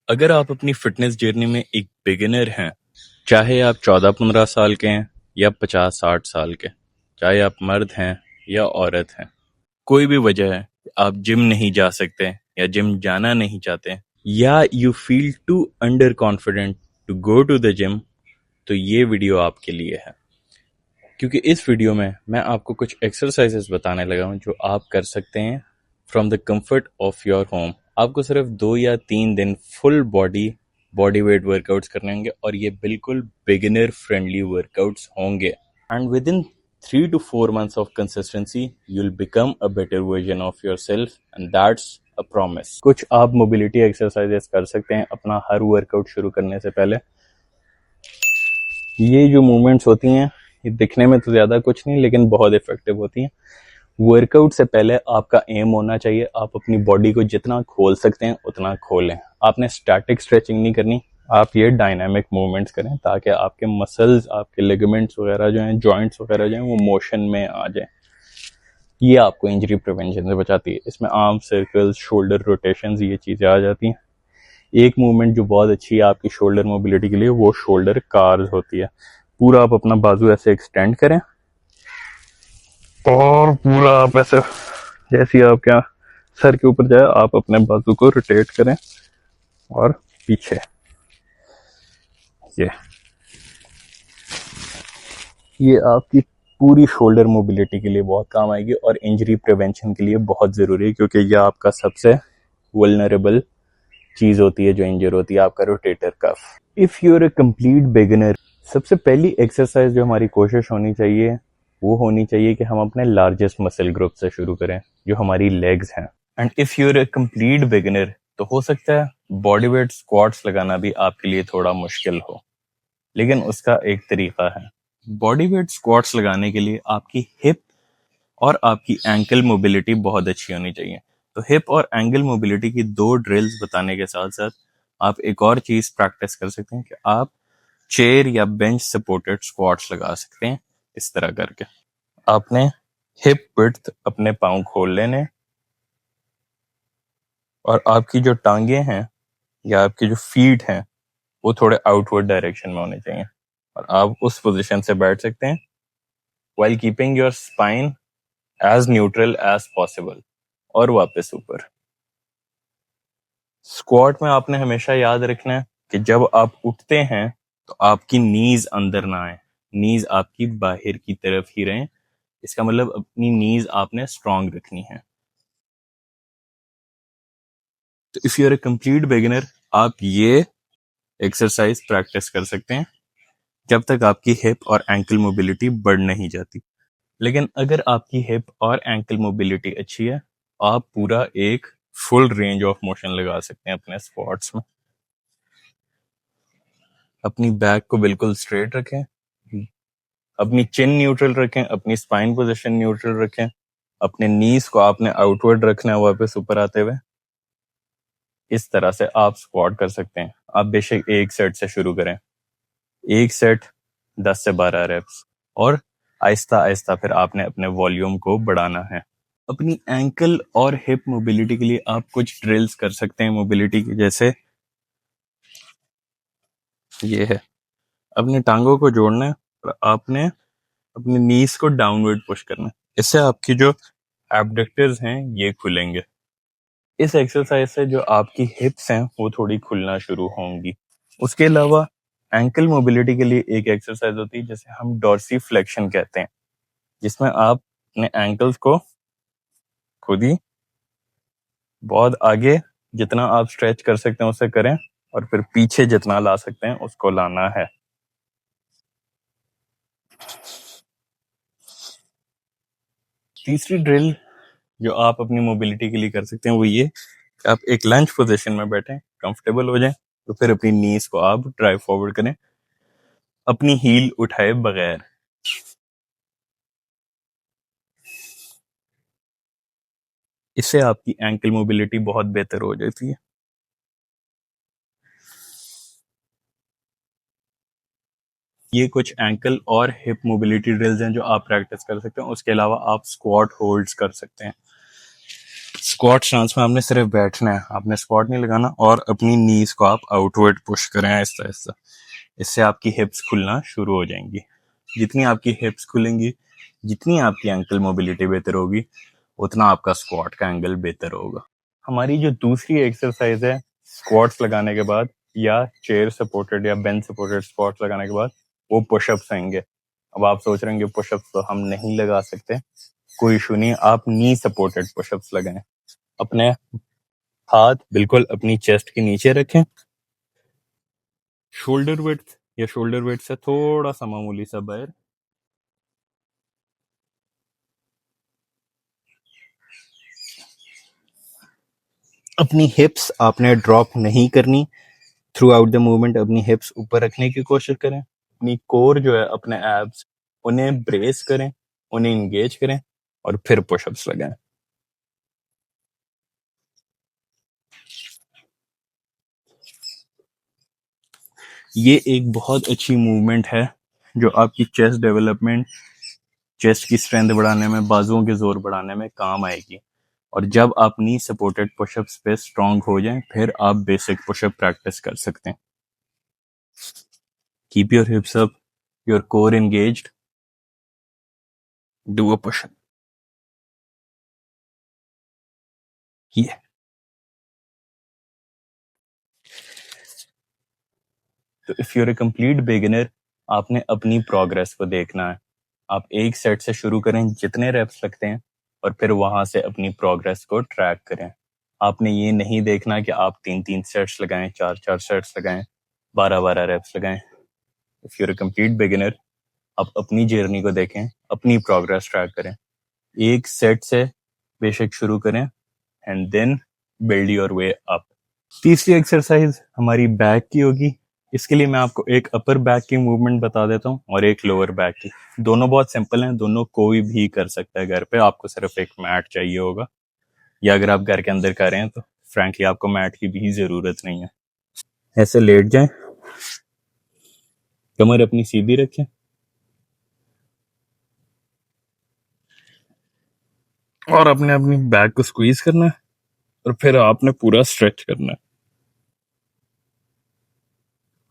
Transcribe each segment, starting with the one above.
अगर आप अपनी फिटनेस जर्नी में एक बिगिनर हैं, चाहे आप 14-15 साल के हैं या 50-60 साल के, चाहे आप मर्द हैं या औरत हैं, कोई भी वजह है आप जिम नहीं जा सकते या जिम जाना नहीं चाहते या you feel too under confident to go to the gym, तो ये वीडियो आपके लिए है। क्योंकि इस वीडियो में मैं आपको कुछ एक्सरसाइजेस बताने लगा हूं जो आप कर सकते हैं from the comfort of your home. आपको सिर्फ 2 या 3 दिन फुल बॉडी वेट वर्कआउट्स करने होंगे और ये बिल्कुल बिगिनर फ्रेंडली वर्कआउट्स होंगे। And with in 3 to 4 months of consistency, you'll become a better version of yourself, and that's a promise. कुछ आप मोबिलिटी एक्सरसाइजेस कर सकते हैं अपना हर वर्कआउट शुरू करने से पहले। ये जो मूवमेंट्स होती हैं ये दिखने में तो ज़्यादा कुछ नहीं लेकिन बहुत इफेक्टिव होती हैं। वर्कआउट से पहले आपका एम होना चाहिए आप अपनी बॉडी को जितना खोल सकते हैं उतना खोलें। आपने स्टैटिक स्ट्रेचिंग नहीं करनी, आप ये डायनामिक मूवमेंट्स करें ताकि आपके मसल्स, आपके लिगामेंट्स वगैरह जो हैं, जॉइंट्स वगैरह जो हैं, वो मोशन में आ जाए। ये आपको इंजरी प्रिवेंशन से बचाती है। इसमें आर्म सर्कल्स, शोल्डर रोटेशंस, ये चीज़ें आ जाती हैं। एक मूवमेंट जो बहुत अच्छी है आपकी शोल्डर मोबिलिटी के लिए, वो शोल्डर कार्व्स होती है। पूरा आप अपना बाजू ऐसे एक्सटेंड करें और पूरा आप ऐसे, जैसे आपके यहाँ सर के ऊपर जाए, आप अपने बाजू को रोटेट करें और पीछे। ये आपकी पूरी शोल्डर मोबिलिटी के लिए बहुत काम आएगी और इंजरी प्रिवेंशन के लिए बहुत ज़रूरी है, क्योंकि यह आपका सबसे वल्नरेबल चीज़ होती है जो इंजर होती है, आपका rotator cuff. If you are a complete beginner, सबसे पहली एक्सरसाइज जो हमारी कोशिश होनी चाहिए वो होनी चाहिए कि हम अपने लार्जेस्ट मसल ग्रुप से शुरू करें, जो हमारी लेग्स हैं। And if you are a complete beginner, तो हो सकता है बॉडी वेट स्क्वाट्स लगाना भी आपके लिए थोड़ा मुश्किल हो, लेकिन उसका एक तरीका है। बॉडी वेट स्क्वाट्स लगाने के लिए आपकी हिप और आपकी एंकल मोबिलिटी बहुत अच्छी होनी चाहिए। तो हिप और एंकल मोबिलिटी की 2 ड्रिल्स बताने के साथ साथ आप एक और चीज प्रैक्टिस कर सकते हैं कि आप चेयर या बेंच सपोर्टेड स्क्वाट्स लगा सकते हैं। इस तरह करके आपने हिप विड्थ अपने पाँव खोल लेने और आपकी जो टांगे हैं या आपकी जो फीट हैं वो थोड़े आउटवर्ड डायरेक्शन में होने चाहिए और आप उस पोजीशन से बैठ सकते हैं while keeping your spine as neutral as possible और वापस ऊपर। स्क्वाट में आपने हमेशा याद रखना है कि जब आप उठते हैं तो आपकी नीज अंदर ना आए, नीज आपकी बाहर की तरफ ही रहें। इसका मतलब अपनी नीज आपने स्ट्रांग रखनी है। तो if you are a complete beginner, आप ये एक्सरसाइज प्रैक्टिस कर सकते हैं जब तक आपकी हिप और एंकल मोबिलिटी बढ़ नहीं जाती। लेकिन अगर आपकी हिप और एंकल मोबिलिटी अच्छी है, आप पूरा एक फुल रेंज ऑफ मोशन लगा सकते हैं अपने स्क्वाट्स में। अपनी बैक को बिल्कुल स्ट्रेट रखें, अपनी चिन न्यूट्रल रखें, अपनी स्पाइन पोजीशन न्यूट्रल रखें, अपने नीज को आपने आउटवर्ड रखना है वापस ऊपर आते हुए। इस तरह से आप स्क्वाट कर सकते हैं। आप बेशक एक सेट से शुरू करें, एक सेट 10 से 12 रेप्स, और आहिस्ता आहिस्ता फिर आपने अपने वॉल्यूम को बढ़ाना है। अपनी एंकल और हिप मोबिलिटी के लिए आप कुछ ड्रिल्स कर सकते हैं मोबिलिटी की, जैसे ये है। अपने टांगों को जोड़ना है और आपने अपने नीज को डाउनवर्ड पुश करना है। इससे आपकी जो एब्डक्टर्स हैं ये खुलेंगे। इस एक्सरसाइज से जो आपकी हिप्स हैं वो थोड़ी खुलना शुरू होंगी। उसके अलावा एंकल मोबिलिटी के लिए एक एक्सरसाइज होती है जिसे हम डॉर्सी फ्लेक्शन कहते हैं, जिसमें आप अपने एंकल्स को खुद ही बहुत आगे जितना आप स्ट्रेच कर सकते हैं उसे करें और फिर पीछे जितना ला सकते हैं उसको लाना है। तीसरी ड्रिल जो आप अपनी मोबिलिटी के लिए कर सकते हैं वो ये कि आप एक लंज पोजीशन में बैठें, कंफर्टेबल हो जाएं, तो फिर अपनी नीज को आप ड्राइव फॉरवर्ड करें अपनी हील उठाए बगैर। इससे आपकी एंकल मोबिलिटी बहुत बेहतर हो जाती है। ये कुछ एंकल और हिप मोबिलिटी ड्रिल्स हैं जो आप प्रैक्टिस कर सकते हैं। उसके अलावा आप स्क्वाट होल्ड्स कर सकते हैं। स्क्वाट स्टांस में आपने सिर्फ बैठना है, आपने स्क्वाट नहीं लगाना, और अपनी नीज को आप आउटवर्ड पुश करें आहिस्ता आहिस्ता। इससे आपकी हिप्स खुलना शुरू हो जाएंगी। जितनी आपकी हिप्स खुलेंगी, जितनी आपकी एंकल मोबिलिटी बेहतर होगी, उतना आपका स्क्वाट का एंगल बेहतर होगा। हमारी जो दूसरी एक्सरसाइज है स्क्वाट्स लगाने के बाद, या चेयर सपोर्टेड या बेंच सपोर्टेड स्क्वाट्स लगाने के बाद, वो पुशअप्स आएंगे। अब आप सोच रहे होंगे पुशअप्स तो हम नहीं लगा सकते, कोई इशू नहीं, आप नी सपोर्टेड पुशअप्स लगाएं। अपने हाथ बिल्कुल अपनी चेस्ट के नीचे रखें, शोल्डर विड्थ या शोल्डर विड्थ से थोड़ा सा मामूली सा बाहर। अपनी हिप्स आपने ड्रॉप नहीं करनी, थ्रू आउट द मूवमेंट अपनी हिप्स ऊपर रखने की कोशिश करें। अपनी कोर जो है, अपने एब्स, उन्हें ब्रेस करें, उन्हें इंगेज करें, और फिर पुशअप्स लगाएं। ये एक बहुत अच्छी मूवमेंट है जो आपकी चेस्ट डेवलपमेंट, चेस्ट की स्ट्रेंथ बढ़ाने में, बाजुओं के जोर बढ़ाने में काम आएगी। और जब आप नी सपोर्टेड पुशअप्स पे स्ट्रांग हो जाएं, फिर आप बेसिक पुशअप प्रैक्टिस कर सकते हैं। Keep your hips up, your core engaged, do a push up. ये तो if you're a complete beginner, आपने अपनी प्रोग्रेस को देखना है। आप एक सेट से शुरू करें जितने रेप्स लगते हैं, और फिर वहां से अपनी प्रोग्रेस को ट्रैक करें। आपने ये नहीं देखना कि आप 3-3 सेट्स लगाएं, 4-4 सेट्स लगाएं, 12-12 रेप्स लगाएं। If you're a complete beginner, आप अपनी जर्नी को देखें, अपनी प्रोग्रेस ट्रैक करें। एक सेट से बेशक शुरू करें, and then build your way up. तीसरी एक्सरसाइज हमारी बैक की होगी। इसके लिए मैं आपको एक अपर बैक की मूवमेंट बता देता हूँ और एक लोअर बैक की। दोनों बहुत सिंपल हैं, दोनों कोई भी कर सकता है घर पे। आपको सिर्फ एक मैट चाहिए होगा, या अगर आप घर के अंदर कर रहे हैं तो फ्रैंकली आपको मैट की भी जरूरत नहीं है। ऐसे लेट जाएं, कमर अपनी सीधी रखें, और अपने अपनी बैक को स्क्वीज करना है, और फिर आपने पूरा स्ट्रेच करना है।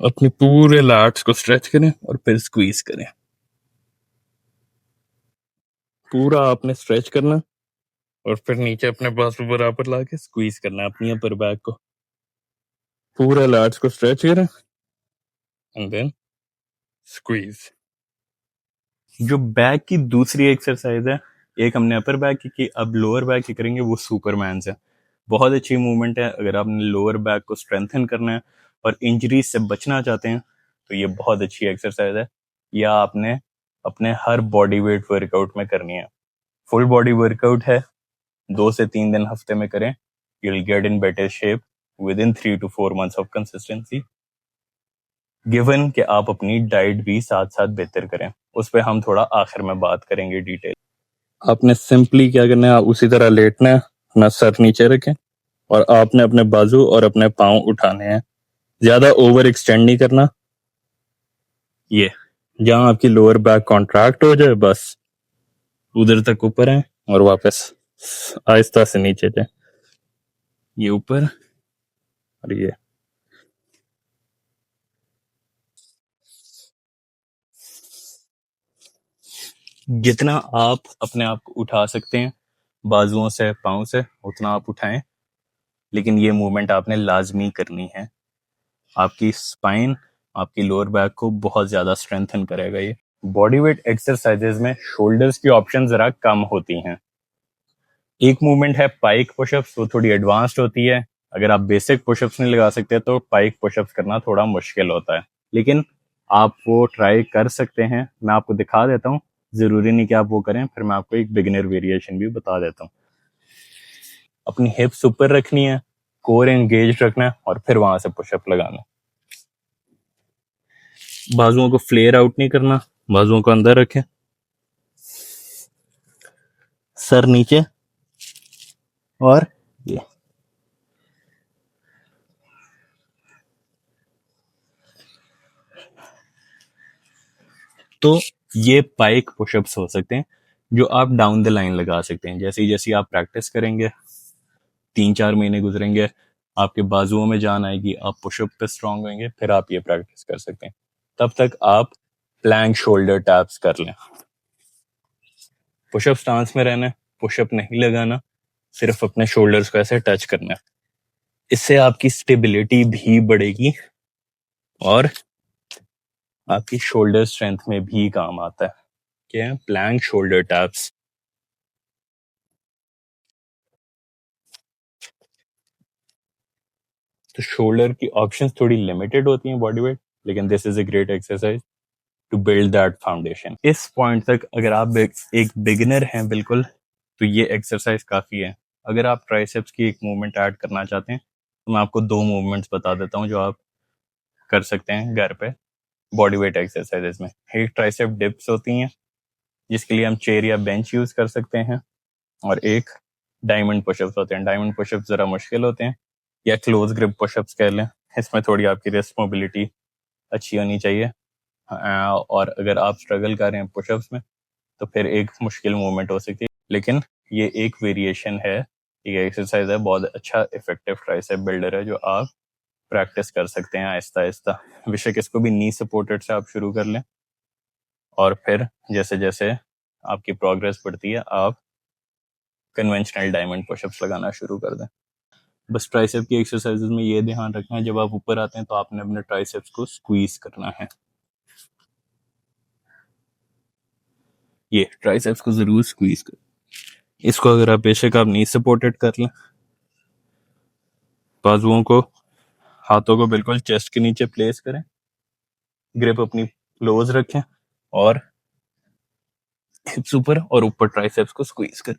अपने पूरे लैट्स को स्ट्रेच करें और फिर स्क्वीज करें। पूरा आपने स्ट्रेच करना, और फिर नीचे अपने बाजू बराबर लाके स्क्वीज करना है अपनी अपर बैक को। पूरे लैट्स को स्ट्रेच करें एंड देन स्क्वीज। जो बैक की दूसरी एक्सरसाइज है, एक हमने अपर बैक की, अब लोअर बैक की करेंगे, वो सुपरमैन से। बहुत अच्छी मूवमेंट है अगर आपने लोअर बैक को स्ट्रेंथन करना है और इंजरीज से बचना चाहते हैं, तो ये बहुत अच्छी एक्सरसाइज है। या आपने अपने हर बॉडी वेट वर्कआउट में करनी है। फुल बॉडी वर्कआउट है, 2 से 3 दिन हफ्ते में करें, you will get in better shape with in 3 to 4 months of consistency, given कि आप अपनी डाइट भी साथ साथ बेहतर करें। उस पर हम थोड़ा आखिर में बात करेंगे डिटेल। आपने सिंपली क्या करना है, आप उसी तरह लेटना है, अपना सर नीचे रखें, और आपने अपने बाजू और अपने पांव उठाने हैं। ज्यादा ओवर एक्सटेंड नहीं करना। ये जहां आपकी लोअर बैक कॉन्ट्रैक्ट हो जाए, बस उधर तक ऊपर है, और वापस आहिस्ता से नीचे जाए। ये ऊपर और ये। जितना आप अपने आप को उठा सकते हैं बाजुओं से, पाँव से, उतना आप उठाएं। लेकिन ये मूवमेंट आपने लाजमी करनी है। आपकी स्पाइन, आपकी लोअर बैक को बहुत ज्यादा स्ट्रेंथन करेगा ये। बॉडी वेट एक्सरसाइजेज में शोल्डर्स की ऑप्शन जरा कम होती हैं। एक मूवमेंट है पाइक पुशअप्स, वो थोड़ी एडवांस्ड होती है। अगर आप बेसिक पुशअप्स नहीं लगा सकते तो पाइक पुशअप्स करना थोड़ा मुश्किल होता है, लेकिन आप वो ट्राई कर सकते हैं। मैं आपको दिखा देता हूँ, जरूरी नहीं कि आप वो करें, फिर मैं आपको एक बिगिनर वेरिएशन भी बता देता हूँ। अपनी हिप्स ऊपर रखनी है, कोर एंगेज रखना है, और फिर वहां से पुशअप लगाना है। बाजुओं को फ्लेयर आउट नहीं करना, बाजुओं को अंदर रखें, सर नीचे, और ये। तो ये पाइक पुशअप्स हो सकते हैं जो आप डाउन द लाइन लगा सकते हैं। जैसे जैसे आप प्रैक्टिस करेंगे, 3-4 महीने गुजरेंगे, आपके बाजुओं में जान आएगी, आप पुशअप पे स्ट्रांग होंगे, फिर आप ये प्रैक्टिस कर सकते हैं। तब तक आप प्लैंक शोल्डर टैप्स कर लें। पुशअप स्टांस में रहना है, पुशअप नहीं लगाना, सिर्फ अपने शोल्डर्स को ऐसे टच करना है। इससे आपकी स्टेबिलिटी भी बढ़ेगी और आपकी शोल्डर स्ट्रेंथ में भी काम आता है। क्या है? Plank shoulder taps. तो शोल्डर की ऑप्शंस थोड़ी लिमिटेड होती हैं बॉडी वेट, लेकिन this is a great exercise to build that foundation. इस पॉइंट तक अगर आप एक बिगिनर हैं बिल्कुल, तो ये एक्सरसाइज काफी है। अगर आप ट्राइसेप्स की एक मूवमेंट ऐड करना चाहते हैं तो मैं आपको 2 मूवमेंट्स बता देता हूँ जो आप कर सकते हैं घर पे बॉडी वेट एक्सरसाइजेस में। एक ट्राइसेप डिप्स होती हैं जिसके लिए हम चेयर या बेंच यूज कर सकते हैं, और एक डायमंड पुशअप्स होते हैं। डायमंड पुशअप्स जरा मुश्किल होते हैं, या क्लोज ग्रिप पुशअप्स कह लें। इसमें थोड़ी आपकी रिस्ट मोबिलिटी अच्छी होनी चाहिए, और अगर आप स्ट्रगल कर रहे हैं पुशअप्स में तो फिर एक मुश्किल मूवमेंट हो सकती है, लेकिन ये एक वेरिएशन है, ये एक्सरसाइज है, बहुत अच्छा इफेक्टिव ट्राइसेप बिल्डर है जो आप प्रैक्टिस कर सकते हैं आहिस्ता आहिस्ता। बेशक इसको भी नी सपोर्टेड से आप शुरू कर लें, और फिर जैसे जैसे आपकी प्रोग्रेस बढ़ती है आप कन्वेंशनल डायमंड पुशअप्स लगाना शुरू कर दें। बस ट्राइसेप की एक्सरसाइजेज में ये ध्यान रखना है, जब आप ऊपर आते हैं तो आपने अपने ट्राइसेप्स को स्क्वीज करना है। ये ट्राइसेप्स को जरूर स्क्वीज कर। इसको अगर आप बेशक आप नी सपोर्टेड कर लें, बाजुओं को, हाथों को बिल्कुल चेस्ट के नीचे प्लेस करें, ग्रिप अपनी क्लोज रखें और हिप्स ऊपर, और ऊपर ट्राइसेप्स को स्क्वीज करें।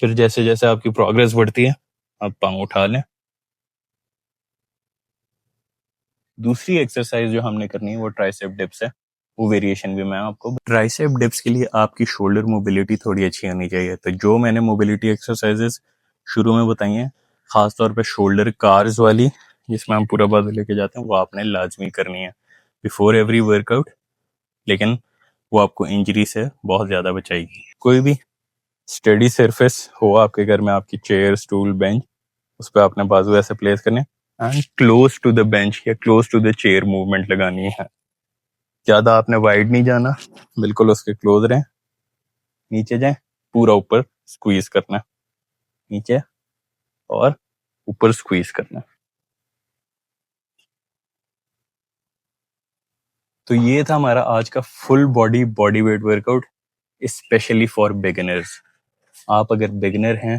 फिर जैसे जैसे आपकी प्रोग्रेस बढ़ती है आप पांव उठा लें। दूसरी एक्सरसाइज जो हमने करनी है वो ट्राइसेप डिप्स है, वो वेरिएशन भी मैं आपको। ट्राइसेप डिप्स के लिए आपकी शोल्डर मोबिलिटी थोड़ी अच्छी होनी चाहिए, तो जो मैंने मोबिलिटी एक्सरसाइजेस शुरू में बताई हैं, खासतौर पे शोल्डर कार्स वाली जिसमें हम पूरा बाजू लेके जाते हैं, वो आपने लाजमी करनी है बिफोर एवरी वर्कआउट, लेकिन वो आपको इंजरी से बहुत ज़्यादा बचाएगी। कोई भी स्टडी सरफेस हो आपके घर में, आपकी चेयर, स्टूल, बेंच, उस पर आपने बाजू ऐसे प्लेस करने and close to the bench या close to the chair movement लगानी है। ज़्यादा आपने वाइड नहीं जाना, बिल्कुल उसके क्लोज रहें, नीचे जाएं, पूरा ऊपर स्क्वीज करना, नीचे और ऊपर स्क्वीज करना। तो ये था हमारा आज का full body weight workout, specially for beginners. आप अगर बिगिनर हैं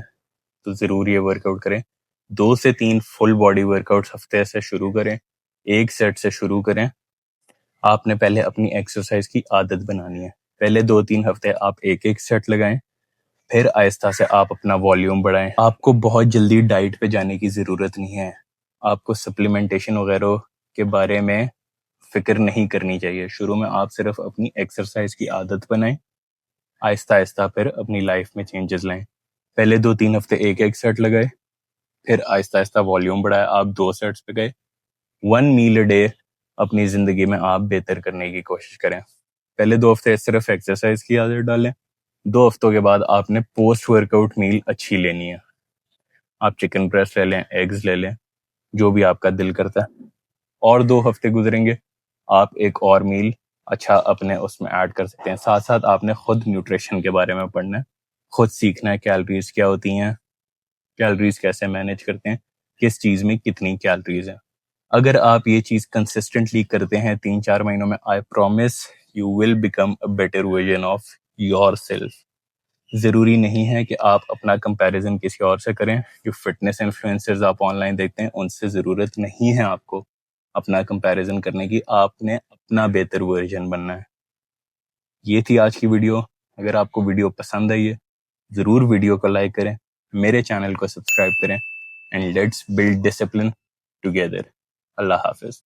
तो जरूर ये वर्कआउट करें। 2 से 3 फुल बॉडी वर्कआउट हफ्ते से शुरू करें, एक सेट से शुरू करें। आपने पहले अपनी एक्सरसाइज की आदत बनानी है। पहले 2-3 हफ्ते आप एक एक सेट लगाएं, फिर आहिस्ता से आप अपना वॉल्यूम बढ़ाएं। आपको बहुत जल्दी डाइट पे जाने की ज़रूरत नहीं है, आपको सप्लीमेंटेशन वगैरह के बारे में फिक्र नहीं करनी चाहिए। शुरू में आप सिर्फ अपनी एक्सरसाइज की आदत बनाएं, आहिस्ता आहिस्ता फिर अपनी लाइफ में चेंजेस लाएं। पहले 2-3 हफ्ते एक एक सेट लगाए, फिर आहिस्ता आहिस्ता वॉल्यूम बढ़ाया, आप 2 सेट्स पे गए। 1 मील अ डे अपनी ज़िंदगी में आप बेहतर करने की कोशिश करें। पहले 2 हफ्ते सिर्फ एक्सरसाइज की आदत डालें, 2 हफ्तों के बाद आपने पोस्ट वर्कआउट मील अच्छी लेनी है। आप चिकन ब्रेस्ट ले लें, एग्स ले लें, जो भी आपका दिल करता है। और 2 हफ्ते गुजरेंगे, आप एक और मील अच्छा अपने उसमें ऐड कर सकते हैं। साथ साथ आपने खुद न्यूट्रिशन के बारे में पढ़ना है, खुद सीखना है कैलोरीज क्या होती हैं, कैलोरीज कैसे मैनेज करते हैं, किस चीज़ में कितनी कैलोरीज हैं। अगर आप ये चीज़ कंसिस्टेंटली करते हैं 3-4 महीनों में, I promise you will become a better version of your self. ज़रूरी नहीं है कि आप अपना कंपैरिजन किसी और से करें। जो फिटनेस इन्फ्लुएंसर्स आप ऑनलाइन देखते हैं उनसे ज़रूरत नहीं है आपको अपना कंपैरिजन करने की, आपने अपना बेहतर वर्जन बनना है। ये थी आज की वीडियो। अगर आपको वीडियो पसंद आई है ज़रूर वीडियो को लाइक करें, मेरे चैनल को सब्सक्राइब करें, and let's build discipline together. अल्लाह हाफिज़।